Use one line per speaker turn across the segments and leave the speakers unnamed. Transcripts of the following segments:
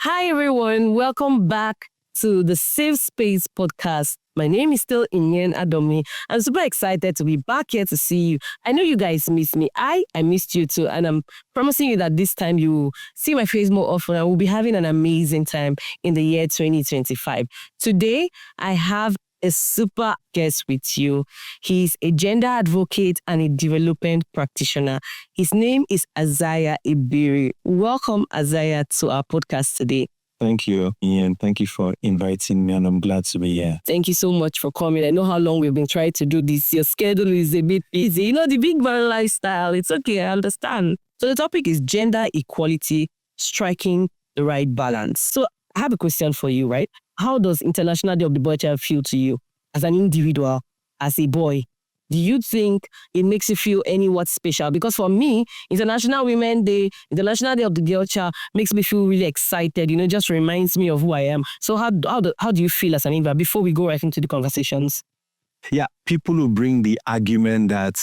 Hi, everyone. Welcome back to the Safe Space podcast. My name is still Inyen Adomi. I'm super excited to be back here to see you. I know you guys miss me. I missed you too. And I'm promising you that this time you will see my face more often and we'll be having an amazing time in the year 2025. Today, I have a super guest with you. He's a gender advocate and a development practitioner. His name is Isaiah Ebere. Welcome, Isaiah, to our podcast today.
Thank you, Ian. Thank you for inviting me, and I'm glad to be here.
Thank you so much for coming. I know how long we've been trying to do this. Your schedule is a bit busy. You know, the big man lifestyle. It's okay, I understand. So the topic is gender equality, striking the right balance. So I have a question for you, right? How does International Day of the Boy Child feel to you as an individual, as a boy? Do you think it makes you feel what special? Because for me, International Women's Day, International Day of the Girl Child makes me feel really excited. You know, just reminds me of who I am. So how do you feel as an individual before we go right into the conversations?
Yeah, people who bring the argument that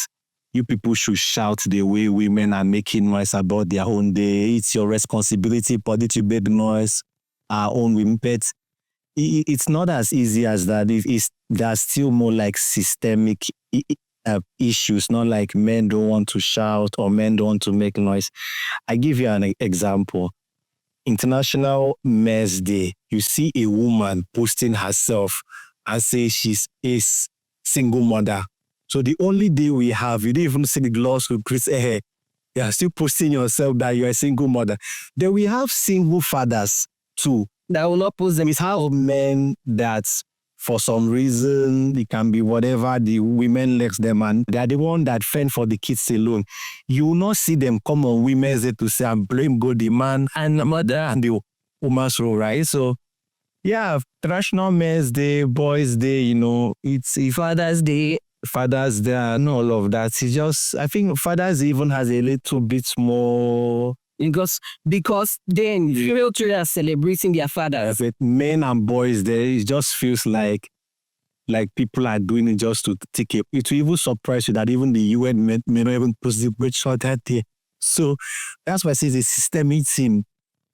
you people should shout the way women are making noise about their own day. It's your responsibility, body to make noise, our own women. But it's not as easy as that. There's still more like systemic issues, not like men don't want to shout or men don't want to make noise. I give you an example. International Men's Day, you see a woman posting herself and say she's a single mother. So the only day we have, you didn't even see the gloss with Chris Ehe. You're still posting yourself that you're a single mother. Then we have single fathers too.
That will not post them.
It's how men that for some reason, it can be whatever, the women let them, and they're the one that fend for the kids alone. You will not see them come on Women's Day to say, I blame God, the man and the mother and the woman's role, right? So, yeah, International Men's Day, Boys' Day, you know, it's
Father's Day,
and all of that. It's just, I think Father's even has a little bit more.
Because then female children are celebrating their fathers.
But men and boys there, it just feels like people are doing it just to take it. It will even surprise you that even the UN may not even post the word shot that day. So that's why I say it's a systemic thing.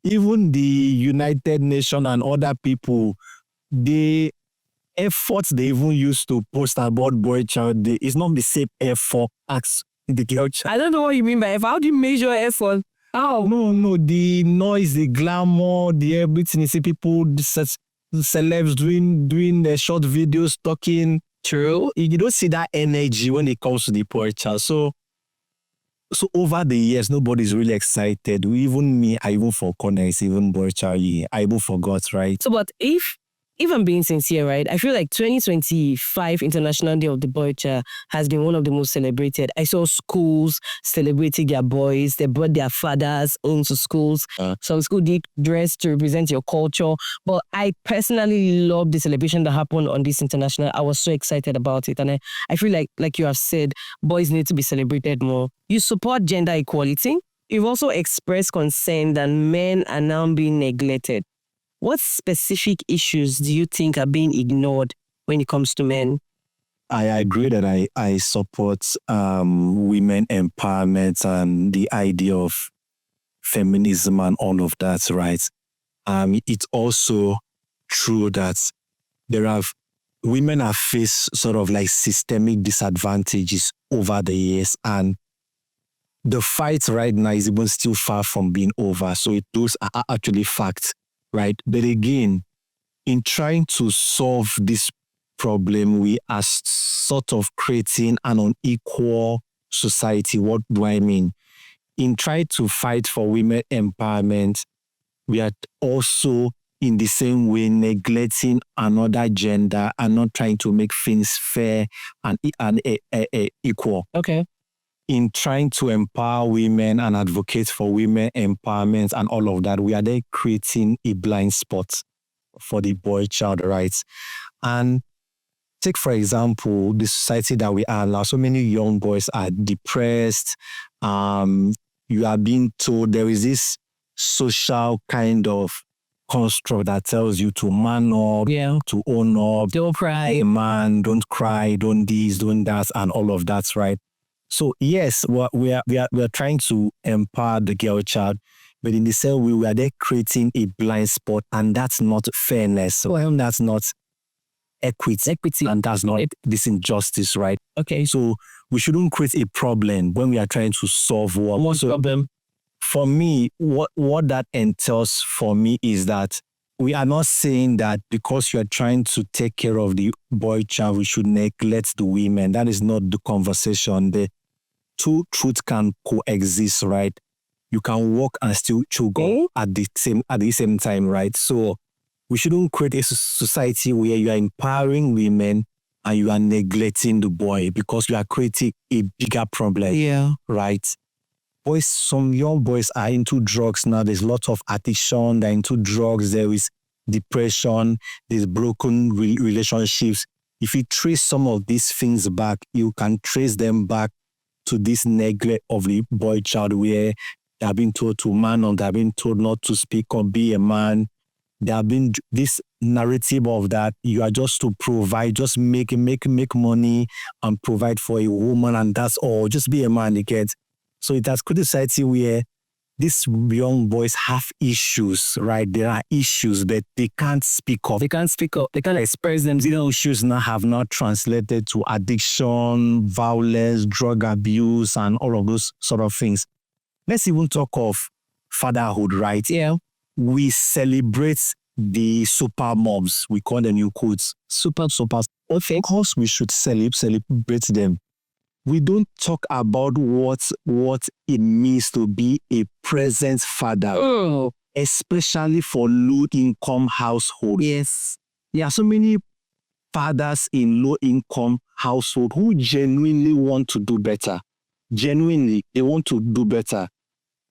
Even the United Nations and other people, the efforts they even use to post about boy child day is not the same effort as the girl child.
I don't know what you mean by effort. How do you measure effort?
Oh, no, the noise, the glamour, the everything. You see people, celebs doing the short videos, talking.
True.
You don't see that energy when it comes to the poor child. So over the years, nobody's really excited. Even me, I even forgot it's even boy child. I even forgot, right?
So, but if I'm being sincere, right, I feel like 2025 International Day of the Boy Child has been one of the most celebrated. I saw schools celebrating their boys. They brought their fathers into schools. Some school did dress to represent your culture. But I personally love the celebration that happened on this international. I was so excited about it. And I feel like you have said, boys need to be celebrated more. You support gender equality. You've also expressed concern that men are now being neglected. What specific issues do you think are being ignored when it comes to men?
I agree that I support women empowerment and the idea of feminism and all of that, right? It's also true that women have faced sort of like systemic disadvantages over the years, and the fight right now is even still far from being over. So those are actually facts. Right. But again, in trying to solve this problem, we are sort of creating an unequal society. What do I mean? In trying to fight for women empowerment, we are also in the same way neglecting another gender and not trying to make things fair and equal.
Okay.
In trying to empower women and advocate for women empowerment and all of that, we are there creating a blind spot for the boy child rights. And take, for example, the society that we are now. So many young boys are depressed. You are being told there is this social kind of construct that tells you to man up, to own up,
don't cry,
a man, don't cry, don't this, don't that, and all of that, right? So yes, we are trying to empower the girl child. But in the same way, we are there creating a blind spot, and that's not fairness. Well, that's not equity, and that's not this injustice, right?
Okay.
So we shouldn't create a problem when we are trying to solve one.
What's the problem?
For me, what that entails for me is that we are not saying that because you are trying to take care of the boy child, we should neglect the women. That is not the conversation. The two truths can coexist, right? You can walk and still chew gum at the same time, right? So we shouldn't create a society where you are empowering women and you are neglecting the boy because you are creating a bigger problem.
Yeah.
Right? Boys, some young boys are into drugs now. There's lots of addiction. They're into drugs. There is depression. There's broken relationships. If you trace some of these things back, you can trace them back to this neglect of the boy child where they have been told to man or they have been told not to speak or be a man. There have been this narrative of that you are just to provide, just make money and provide for a woman and that's all. Just be a man, you get. So it has created a society where these young boys have issues, right? There are issues that they can't speak of. They can't express them. These issues now have not translated to addiction, violence, drug abuse, and all of those sort of things. Let's even talk of fatherhood, right?
Yeah.
We celebrate the super moms. We call them in quotes. Super. Of course, we should celebrate them. We don't talk about what it means to be a present father, especially for low-income households.
Yes.
There are so many fathers in low-income households who genuinely want to do better. Genuinely, they want to do better.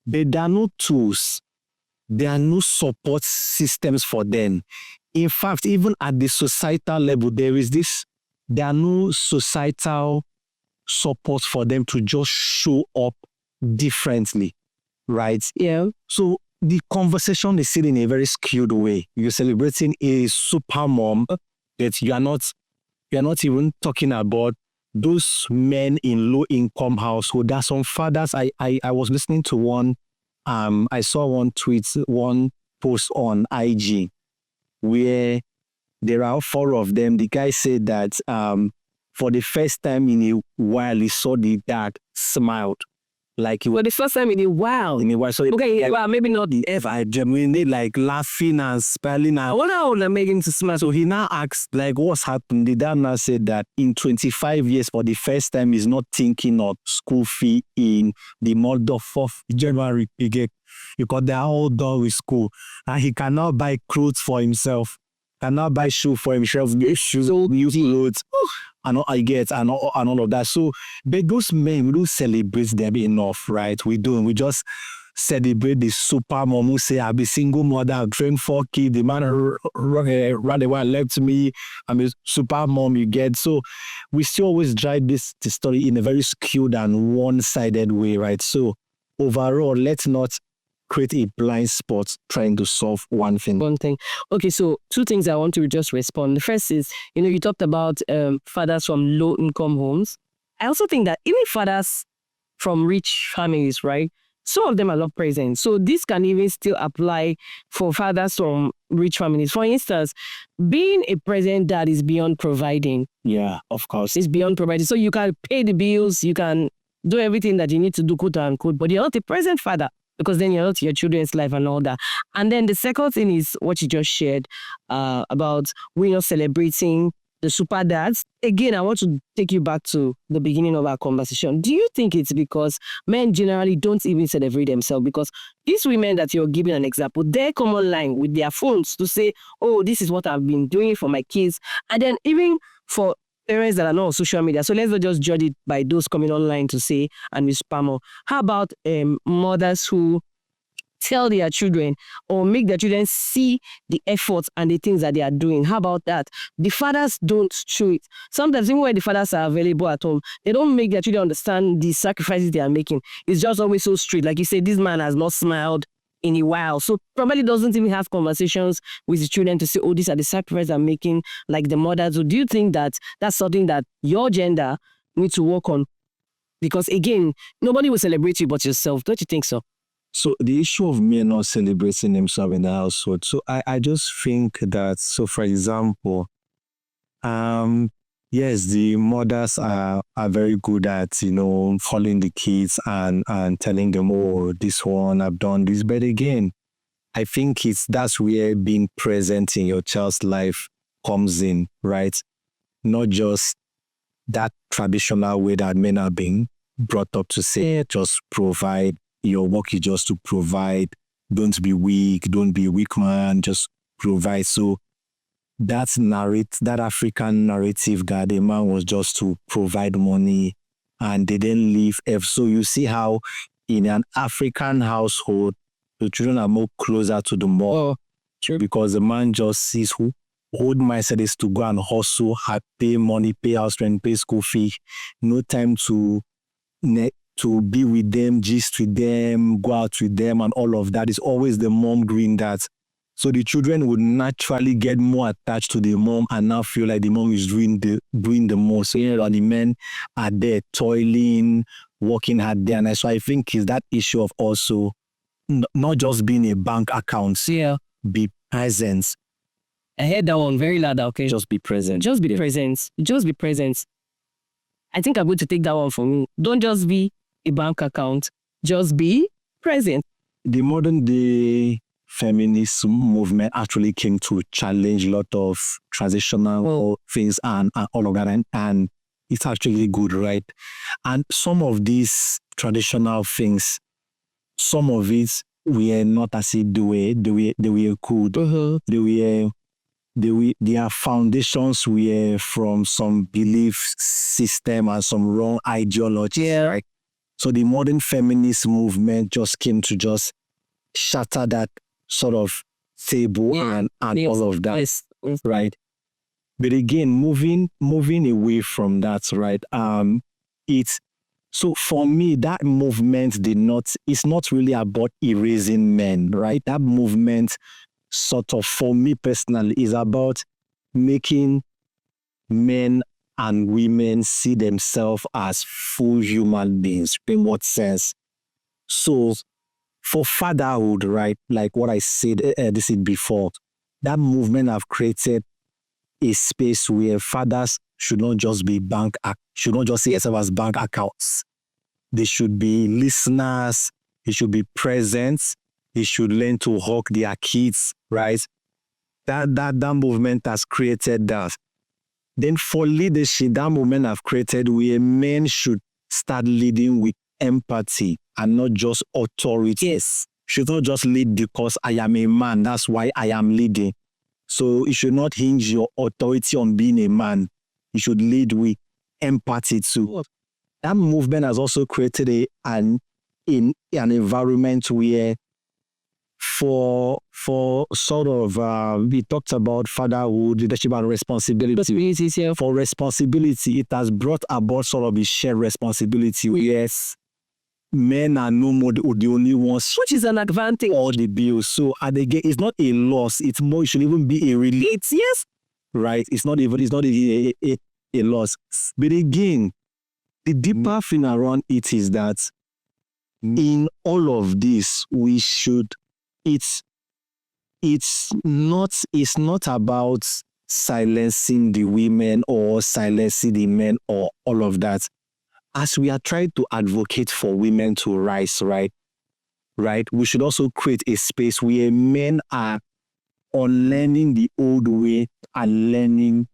But there are no tools. There are no support systems for them. In fact, even at the societal level, there are no societal support for them to just show up differently, right?
Yeah.
So the conversation is seen in a very skewed way. You're celebrating a super mom that you are not even talking about those men in low-income household. There are some fathers. I was listening to one. I saw one post on IG where there are 4 of them. The guy said that for the first time in a while, he saw the dad smiled. Like
for the first time in a while.
So
okay, well, maybe not
ever. I genuinely like laughing and smiling.
I wonder how they're making to smile.
So he now asked, like, what's happened? The dad now said that in 25 years, for the first time, he's not thinking of school fee in the month of 4th January. Because they're all done with school. And he cannot buy clothes for himself. Cannot buy shoes for himself. Shoes, new clothes. And all I get and all of that. So, but those men, we don't celebrate them enough, right? We don't. We just celebrate the super mom who say, I'll be single mother, I'll train 4 kids, the man ran away and left me. I'm a super mom, you get. So we still always drive this story in a very skewed and one-sided way, right? So overall, let's not create a blind spot trying to solve one thing.
Okay, so 2 things I want to just respond. The first is, you talked about fathers from low-income homes. I also think that even fathers from rich families, right? Some of them are not present. So this can even still apply for fathers from rich families. For instance, being a present dad is beyond providing.
Yeah, of course.
It's beyond providing. So you can pay the bills, you can do everything that you need to do, quote unquote, but you're not a present father. Because then you're not your children's life and all that. And then the second thing is what you just shared about we're not celebrating the super dads. Again, I want to take you back to the beginning of our conversation. Do you think it's because men generally don't even celebrate themselves? Because these women that you're giving an example, they're come online with their phones to say, oh, this is what I've been doing for my kids. And then even for parents that are not on social media. So let's not just judge it by those coming online to say and we spam more. How about mothers who tell their children or make their children see the efforts and the things that they are doing? How about that? The fathers don't show it. Sometimes even when the fathers are available at home, they don't make their children understand the sacrifices they are making. It's just always so strict. Like you said, this man has not smiled in a while. So probably doesn't even have conversations with the children to say, oh, these are the sacrifices I'm making, like the mothers. So do you think that that's something that your gender needs to work on? Because again, nobody will celebrate you but yourself. Don't you think so?
So the issue of men not celebrating themselves in the household. So I just think that, so for example, yes, the mothers are very good at, following the kids and telling them, oh, this one, I've done this. But again, I think that's where being present in your child's life comes in, right? Not just that traditional way that men are being brought up to say, just provide. Your work is just to provide. Don't be weak. Don't be a weak man. Just provide. So that African narrative that the man was just to provide money and they didn't leave. So you see how in an African household, the children are more closer to the mom.
Oh, true.
Because the man just sees who old mindset is to go and hustle, pay money, pay house rent, pay school fee, no time to be with them, gist with them, go out with them, and all of that. Is always the mom doing that. So the children would naturally get more attached to the mom and now feel like the mom is doing the most. So the men are there toiling, working hard there. And so I think is that issue of also not just being a bank account.
Yeah.
Be present.
I heard that one very loud, okay?
Just be present.
Just be present. Just be present. I think I'm going to take that one for me. Don't just be a bank account. Just be present.
The modern day feminist movement actually came to challenge a lot of traditional things and all of that. And it's actually good, right? And some of these traditional things, some of it were not as if they were good. Their foundations were from some belief system and some wrong ideology. Yeah. Right? So the modern feminist movement just came to just shatter that sort of table and all of that. Yes. Right. But again, moving away from that, right? So for me, that movement it's not really about erasing men, right? That movement sort of, for me personally, is about making men and women see themselves as full human beings, in what sense? So for fatherhood, right, like what I said before, that movement have created a space where fathers should not just see themselves as bank accounts. They should be listeners. They should be present. They should learn to hug their kids, right? That movement has created that. Then for leadership, that movement have created where men should start leading with empathy and not just authority. Yes. Should not just lead because I am a man. That's why I am leading. So you should not hinge your authority on being a man. You should lead with empathy too. That movement has also created an environment where for sort of, we talked about fatherhood, leadership and responsibility. For responsibility, it has brought about sort of a shared responsibility. Yes, men are no more the only ones, which is an advantage. All the bills. So again, it's not a loss. It's more. It should even be a relief. Yes, right. It's not even a loss. But again, the deeper thing around it is that in all of this, we should. It's not about silencing the women or silencing the men or all of that. As we are trying to advocate for women to rise, right? We should also create a space where men are unlearning the old way and learning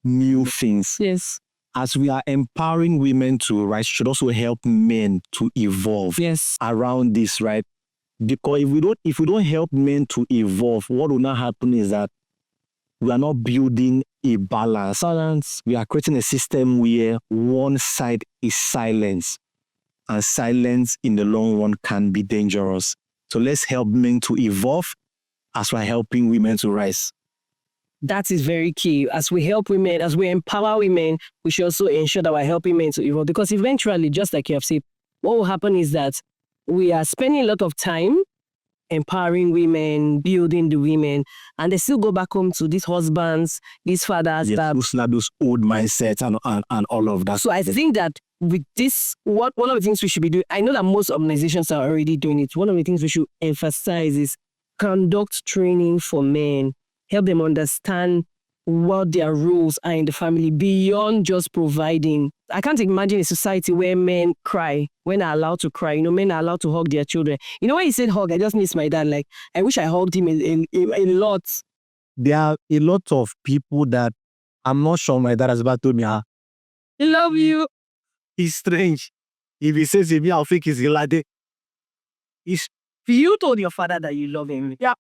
new things. Yes. As we are empowering women to rise, should also help men to evolve. Yes. Around this, right? Because if we don't help men to evolve, what will not happen is that we are not building a balance. We are creating a system where one side is silence, and silence in the long run can be dangerous. So let's help men to evolve as we're helping women to rise. That is very key. As we help women, as we empower women, we should also ensure that we're helping men to evolve. Because eventually, just like you have said, what will happen is that we are spending a lot of time
empowering women, building the women, and they still go back home to these husbands, these fathers that
those old mindsets and all of that.
So I think that with this, one of the things we should be doing, I know that most organizations are already doing it. One of the things we should emphasize is conduct training for men, help them understand what their roles are in the family beyond just providing. I can't imagine a society where men cry, when they're allowed to cry. Men are allowed to hug their children. When you said hug, I just miss my dad. Like, I wish I hugged him a lot.
There are a lot of people that I'm not sure my dad has ever told me,
I love you.
It's strange. If he says it, I'll think he's Ilade.
You told your father that you love him.
Yeah,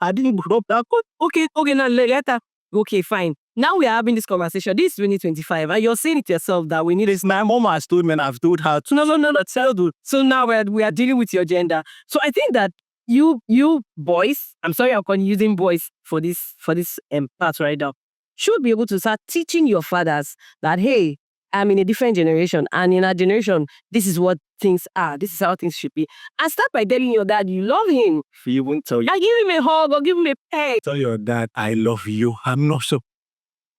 I didn't grow up that good.
Okay, now later. Okay, fine. Now we are having this conversation. This is 2025, and you're saying it yourself that we need this.
My mom has told me, and I've told her.
No, childhood. So now we are dealing with your gender. So I think that you boys, I'm sorry I'm using boys for this part right now, should be able to start teaching your fathers that, hey, I'm in a different generation, and in our generation, this is what things are. This is how things should be. And start by telling your dad you love him.
He won't tell you.
I give him a hug or give him a pet.
Tell your dad, I love you. I'm not sure.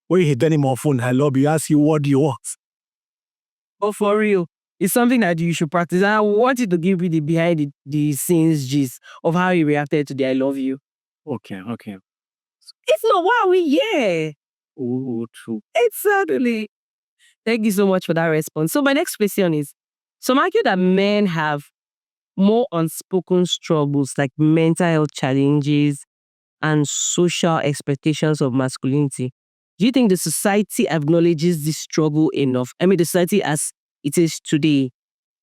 When you tell him on phone, I love you, ask you what you want.
But for real, it's something that you should practice. And I want you to give me the behind the scenes gist of how you reacted to the I love you.
Okay.
If not, why are we here?
Oh, true.
Exactly. Thank you so much for that response. So my next question is, some argue that men have more unspoken struggles like mental health challenges and social expectations of masculinity. Do you think the society acknowledges this struggle enough? I mean, the society as it is today.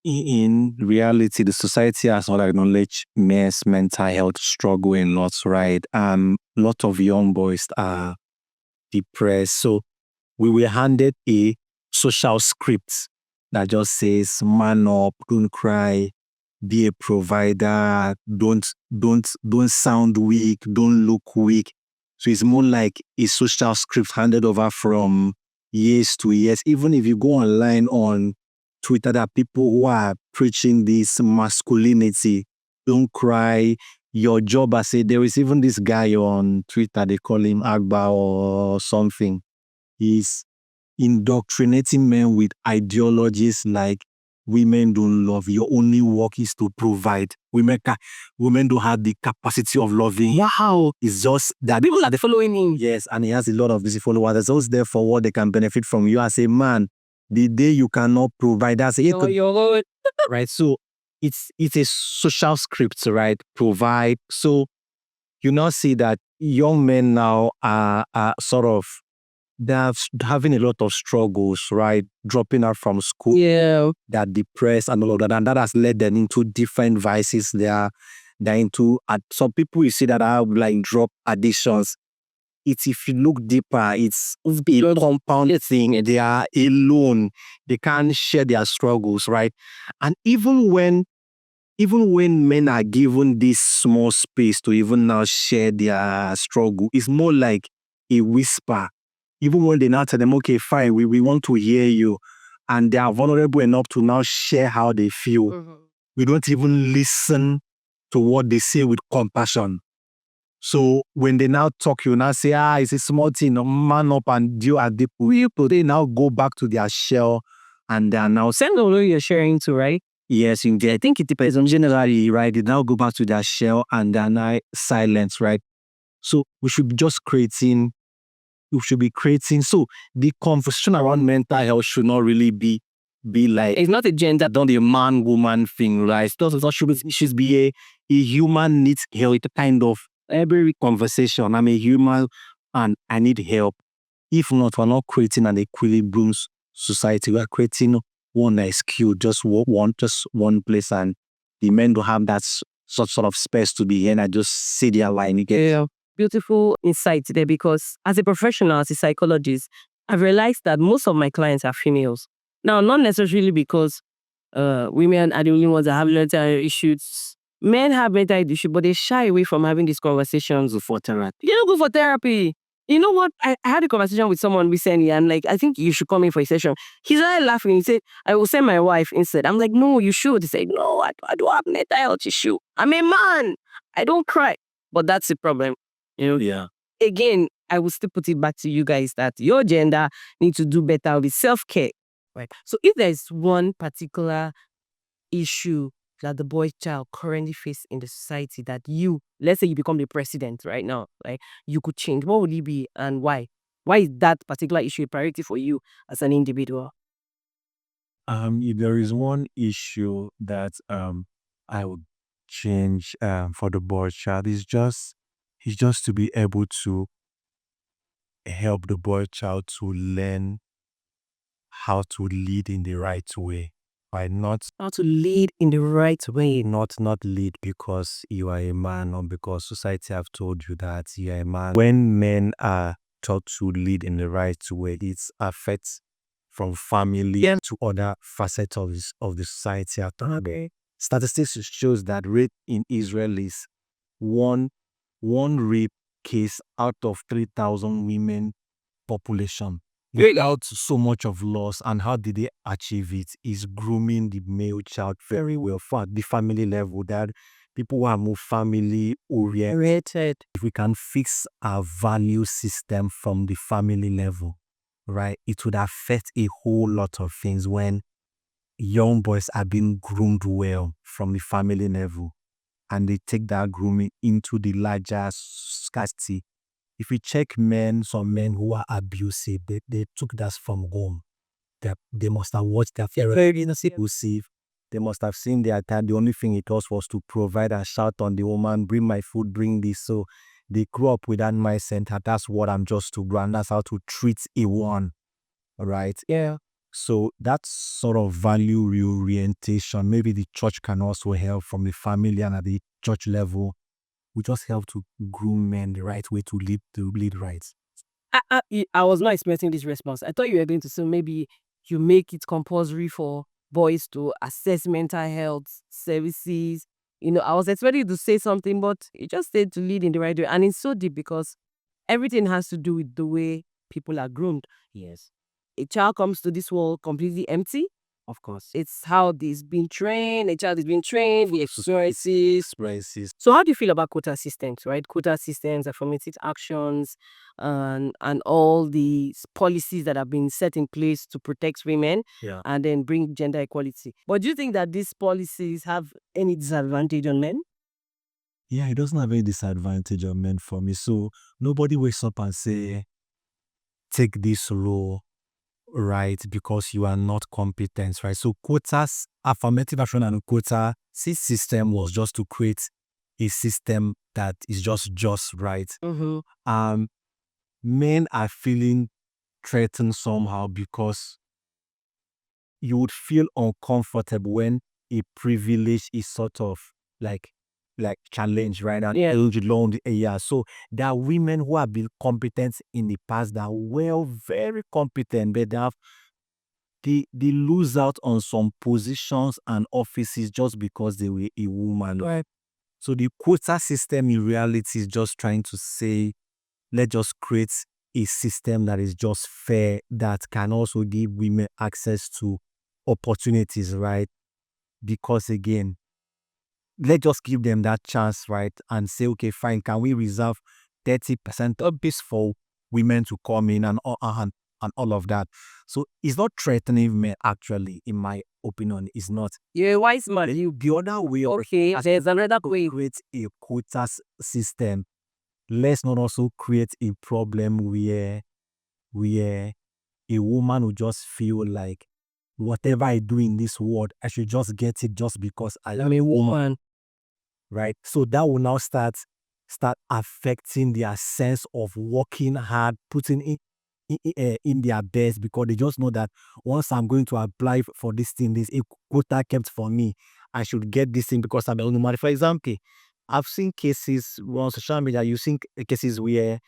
In reality, the society has not acknowledged men's mental health struggle in lots, right? A lot of young boys are depressed. So we were handed a social script that just says, man up, don't cry, be a provider, don't sound weak, don't look weak. So it's more like a social script handed over from years to years. Even if you go online on Twitter, there are people who are preaching this masculinity. Don't cry. Your job, I say, there is even this guy on Twitter, they call him Agba or something. He's indoctrinating men with ideologies like women don't love, your only work is to provide. Women don't have the capacity of loving.
Wow.
It's just that
people are following him.
Yes, and he has a lot of these followers. There's always there for what they can benefit from you as a man. The day you cannot provide, that's it. Right. So it's a social script, right? Provide. So you now see that young men now are sort of, they're having a lot of struggles, right? Dropping out from school.
Yeah.
They're depressed and all of that. And that has led them into different vices. They're into, some people you see that have like drug addictions. It's, if you look deeper, it's a compounded thing. They are alone. They can't share their struggles, right? And even when men are given this small space to even now share their struggle, it's more like a whisper. Even when they now tell them, okay, fine, we want to hear you, and they are vulnerable enough to now share how they feel. Mm-hmm. We don't even listen to what they say with compassion. So when they now talk, you now say, it's a small thing, man up and deal at the people. They now go back to their shell and they are now
send all you're sharing to, right?
Yes, indeed. I think it depends on generally, right? They now go back to their shell and they're now silent, right? So we should be creating. So the conversation around mental health should not really be like, it's not a gender, not a man-woman thing, right? It should be a human needs help, a kind of every conversation. I'm a human and I need help. If not, we're not creating an equilibrium society. We're creating one SQ, just one place, and the men don't have that sort of space to be here and I just see their line again.
Yeah. Beautiful insight there, because as a professional, as a psychologist, I've realized that most of my clients are females. Now, not necessarily because women are the only ones that have mental issues. Men have mental issues, but they shy away from having these conversations.
For therapy.
You don't go for therapy. You know what? I had a conversation with someone recently and like, I think you should come in for a session. He started laughing. He said, I will send my wife instead. I'm like, no, you should. He said, no, I don't have mental health issue. I'm a man. I don't cry. But that's the problem.
Yeah.
Again, I will still put it back to you guys that your gender need to do better with self-care. Right. So if there's one particular issue that the boy child currently face in the society that you, let's say you become the president right now, like you could change, what would it be and why? Why is that particular issue a priority for you as an individual?
If there is one issue that I would change for the boy child, is just to be able to help the boy child to learn how to lead in the right way. Right? Not
How to lead in the right way.
not lead because you are a man or because society have told you that you are a man. When men are taught to lead in the right way, it affects from family to other facets of the society. Okay. Statistics shows that rate in Israel is one rape case out of 3,000 women population without so much of loss. And how did they achieve it? Is grooming the male child very well for the family level, that people who are more family oriented. If we can fix our value system from the family level, right, it would affect a whole lot of things when young boys are being groomed well from the family level and they take that grooming into the larger scarcity. If we check some men who are abusive, they took that from home. They must have watched their parents very abusive. They must have seen their dad. The only thing it was to provide and shout on the woman, bring my food, bring this. So they grew up with that mindset that that's what I'm just to do, and that's how to treat a one, right? Yeah. So that sort of value reorientation, maybe the church can also help from the family and at the church level. We just help to groom men the right way to lead right.
I was not expecting this response. I thought you were going to say maybe you make it compulsory for boys to assess mental health services. I was expecting you to say something, but you just said to lead in the right way. And it's so deep because everything has to do with the way people are groomed. Yes. A child comes to this world completely empty. Of course. It's how they've been trained. A child is being trained, the experiences. So how do you feel about quota systems, right? Quota systems, affirmative actions, and all the policies that have been set in place to protect women and then bring gender equality. But do you think that these policies have any disadvantage on men?
Yeah, it doesn't have any disadvantage on men for me. So nobody wakes up and say, take this role, right, because you are not competent, right? So quotas, affirmative action and quota system was just to create a system that is just right.
Mm-hmm.
Men are feeling threatened somehow because you would feel uncomfortable when a privilege is sort of like challenged, right? And held along the area. So there are women who have been competent in the past that were very competent, but they lose out on some positions and offices just because they were a woman. Right. So the quota system in reality is just trying to say, let's just create a system that is just fair, that can also give women access to opportunities, right? Because again, let's just give them that chance, right? And say, okay, fine, can we reserve 30% of this for women to come in and all of that? So it's not threatening men, actually, in my opinion. It's not.
You're a wise man.
The other way of
There's another way.
create a quota system. Let's not also create a problem where a woman will just feel like whatever I do in this world, I should just get it just because I am a woman, right? So that will now start affecting their sense of working hard, putting in their best, because they just know that once I'm going to apply for this thing, this a quota kept for me, I should get this thing because I'm a woman. For example, I've seen cases on social media. You've seen cases where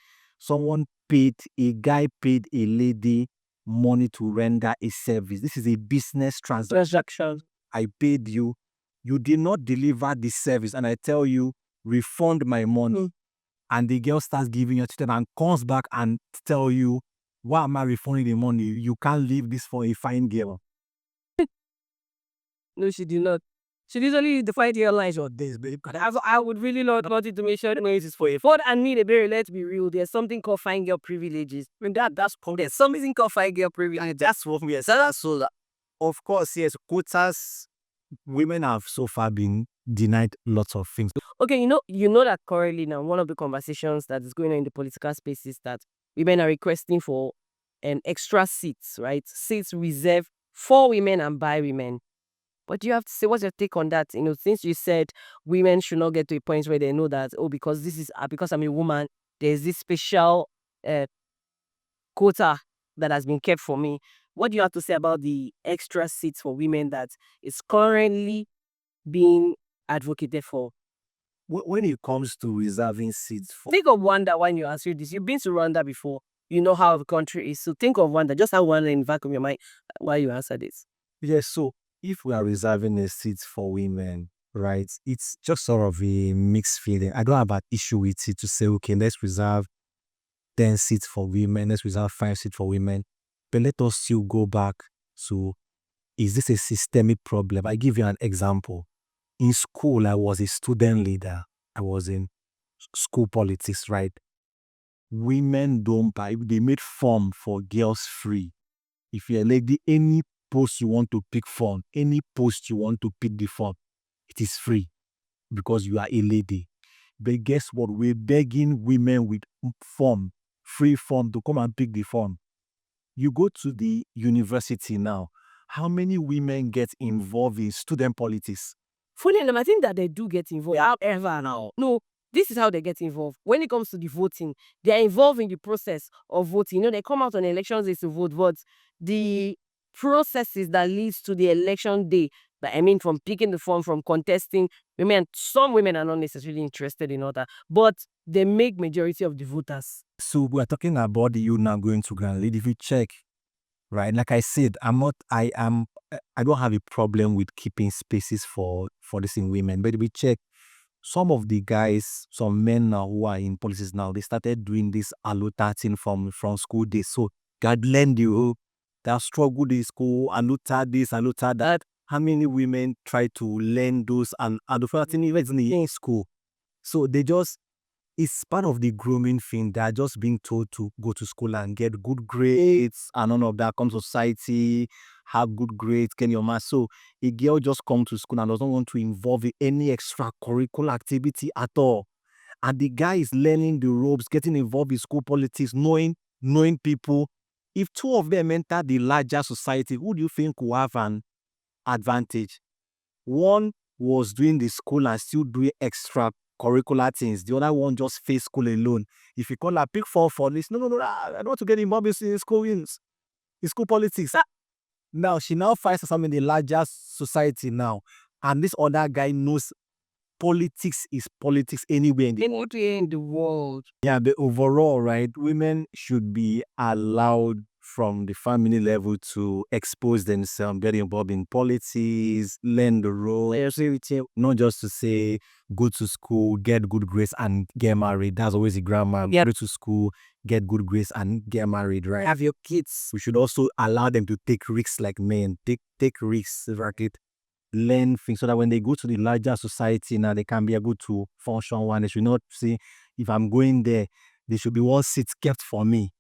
a guy paid a lady money to render a service. This is a business transaction. I paid you. You did not deliver the service, and I tell you, refund my money. And the girl starts giving you attention and comes back and tell you, why am I refunding the money? You can't leave this for a fine girl.
No, she did not. She literally defined the airlines on this, babe. I would really love about it to make sure the noise is for you. For and me, Ebere, let's be real. There's something called fine girl privileges. I mean, that's cool. There's something called fine girl privilege. And that's what we are. So that's so.
Of course, yes, quotas, women have so far been denied lots of things.
Okay, you know that currently now one of the conversations that is going on in the political space is that women are requesting for extra seats, right? Seats reserved for women and by women. But you have to say, what's your take on that? Since you said women should not get to a point where they know that, oh, because because I'm a woman, there's this special uh, quota that has been kept for me. What do you have to say about the extra seats for women that is currently being advocated for?
When it comes to reserving seats for,
Think of Rwanda when you answer this. You've been to Rwanda before. You know how the country is. So think of Rwanda. Just have Rwanda in the back of your mind while you answer this.
yes, so if we are reserving a seat for women, right, it's just sort of a mixed feeling. I don't have an issue with it to say, okay, let's reserve 10 seats for women, let's reserve 5 seats for women. But let us still go back to, is this a systemic problem? I give you an example. In school, I was a student leader. I was in school politics, right? Women don't buy, they made form for girls free. If you're a lady, any post you want to pick from, any post you want to pick the form, it is free because you are a lady. But guess what? We're begging women with form, free form, to come and pick the form. You go to the university now, how many women get involved in student politics?
Funny enough, I think that they do get involved. However, now, no, this is how they get involved. When it comes to the voting, they are involved in the process of voting. They come out on elections day to vote, but the processes that leads to the election day, from picking the form, from contesting, some women are not necessarily interested in all that, but they make majority of the voters.
So we're talking about the youth now going to Grand Lead. If you check, right, like I said, I don't have a problem with keeping spaces for this in women. But if we check, some of the guys, some men now who are in politics now, they started doing this alota thing from school days. So God lend you that struggle in school, alota this, alota that. How many women try to learn those and alota thing even in school? So it's part of the grooming thing. They're just being told to go to school and get good grades and none of that. Come to society, have good grades, get your math. So a girl just come to school and doesn't want to involve in any extracurricular activity at all. And the guy is learning the ropes, getting involved in school politics, knowing people. If two of them enter the larger society, who do you think will have an advantage? One was doing the school and still doing extracurricular things. The other one just faced school alone. If you call her pick four for this, no, I don't want to get involved in school politics. Now she now finds herself in the larger society now, and this other guy knows politics is politics anywhere
In the world.
yeah, but overall, right, women should be allowed from the family level to expose themselves, get involved in politics, learn the role. Not just to say, go to school, get good grades, and get married. That's always the grandma.
Yeah.
Go to school, get good grades, and get married, right?
Have your kids.
We should also allow them to take risks like men. Take risks, right? Learn things so that when they go to the larger society now, they can be able to function one. They should not say, if I'm going there, there should be one seat kept for me.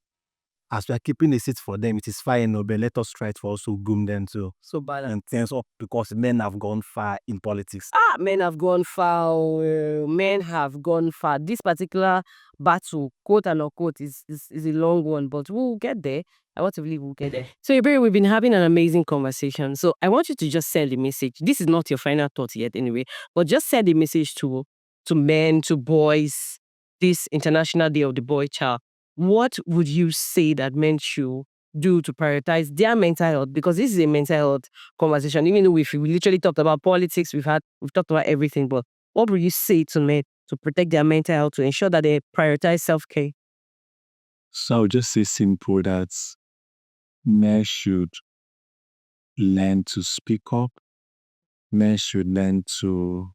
As we are keeping the seats for them, it is fine, no, but let us try to also groom them too.
So bad.
And things up because men have gone far in politics.
Men have gone far. Men have gone far. This particular battle, quote and unquote, is a long one, but we'll get there. I want to believe we'll get there. So, Ebere, we've been having an amazing conversation. So, I want you to just send a message. This is not your final thought yet, anyway, but just send a message to men, to boys, this International Day of the Boy Child. What would you say that men should do to prioritize their mental health? Because this is a mental health conversation. Even though we literally talked about politics, we've talked about everything. But what would you say to men to protect their mental health, to ensure that they prioritize self-care?
So I'll just say simple that men should learn to speak up. Men should learn to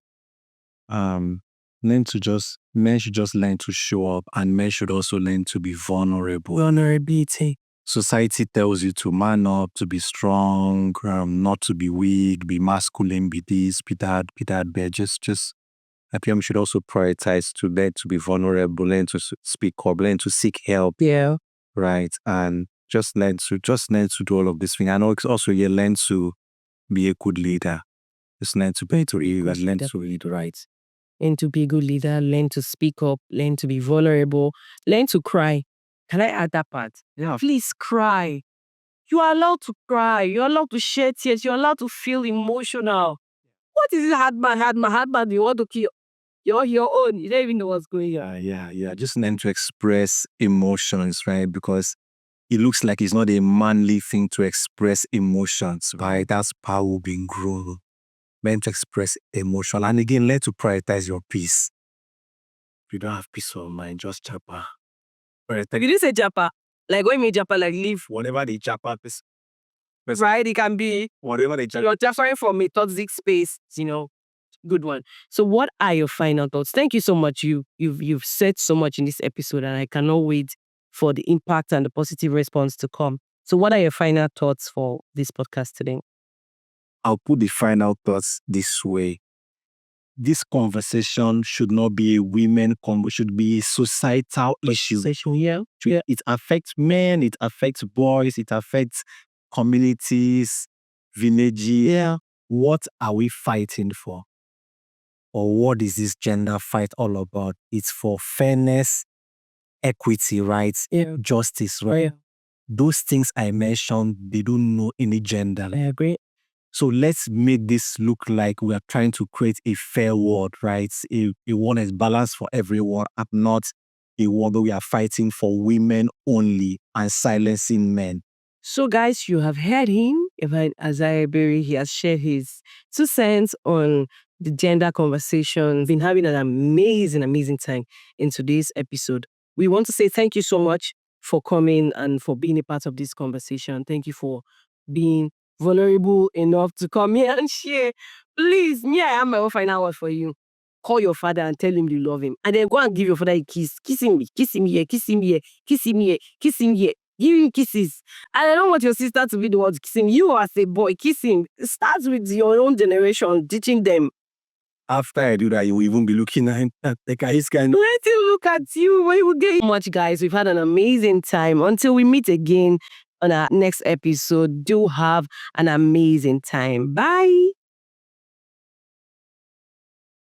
men should just learn to show up, and men should also learn to be vulnerable.
Vulnerability.
society tells you to man up, to be strong, not to be weak, be masculine, be this, be that, but just I feel we should also prioritize to learn to be vulnerable, learn to speak up, learn to seek help.
Yeah.
Right. And just learn to do all of these things. And also learn to be a good leader. Just learn to be learn to lead, right.
Learn to be a good leader, learn to speak up, learn to be vulnerable, learn to cry. Can I add that part?
Yeah.
Please cry. You are allowed to cry. You're allowed to shed tears. You're allowed to feel emotional. What is it, hard man? You want to kill your own. You don't even know what's going on.
Yeah. Just learn to express emotions, right? Because it looks like it's not a manly thing to express emotions, right? That's how we've been grown. Learn to express emotion. And again, learn to prioritize your peace. If you don't have peace of mind, just chapa.
You didn't say japa. Like when you mean japa, like leave.
Whatever the chapa is.
Right? It can be
Whatever the chapa.
You're suffering from a toxic space, good one. So what are your final thoughts? Thank you so much. You've said so much in this episode, and I cannot wait for the impact and the positive response to come. So what are your final thoughts for this podcast today?
I'll put the final thoughts this way. This conversation should not be a women should be a societal issue.
Yeah.
It affects men, it affects boys, it affects communities, villages.
Yeah.
What are we fighting for? Or what is this gender fight all about? It's for fairness, equity, rights, justice, right?
Yeah.
Those things I mentioned, they don't know any gender.
I agree.
So let's make this look like we are trying to create a fair world, right? A world that's balanced for everyone, and not a world where we are fighting for women only and silencing men.
So guys, you have heard him, Isaiah Ebere. He has shared his 2 cents on the gender conversation. Been having an amazing time in today's episode. We want to say thank you so much for coming and for being a part of this conversation. Thank you for being vulnerable enough to come here and share. Please, I have my own final word for you. Call your father and tell him you love him. And then go and give your father a kiss. Kiss him here, kiss him here, kiss him here, kiss him here. Give him kisses. And I don't want your sister to be the one to kiss him. You as a boy, kiss him. Start with your own generation, teaching them.
After I do that, you will even be looking at him. Like, he's kind of...
Let him look at you. When you get much, guys. We've had an amazing time. Until we meet again on our next episode, do have an amazing time. Bye.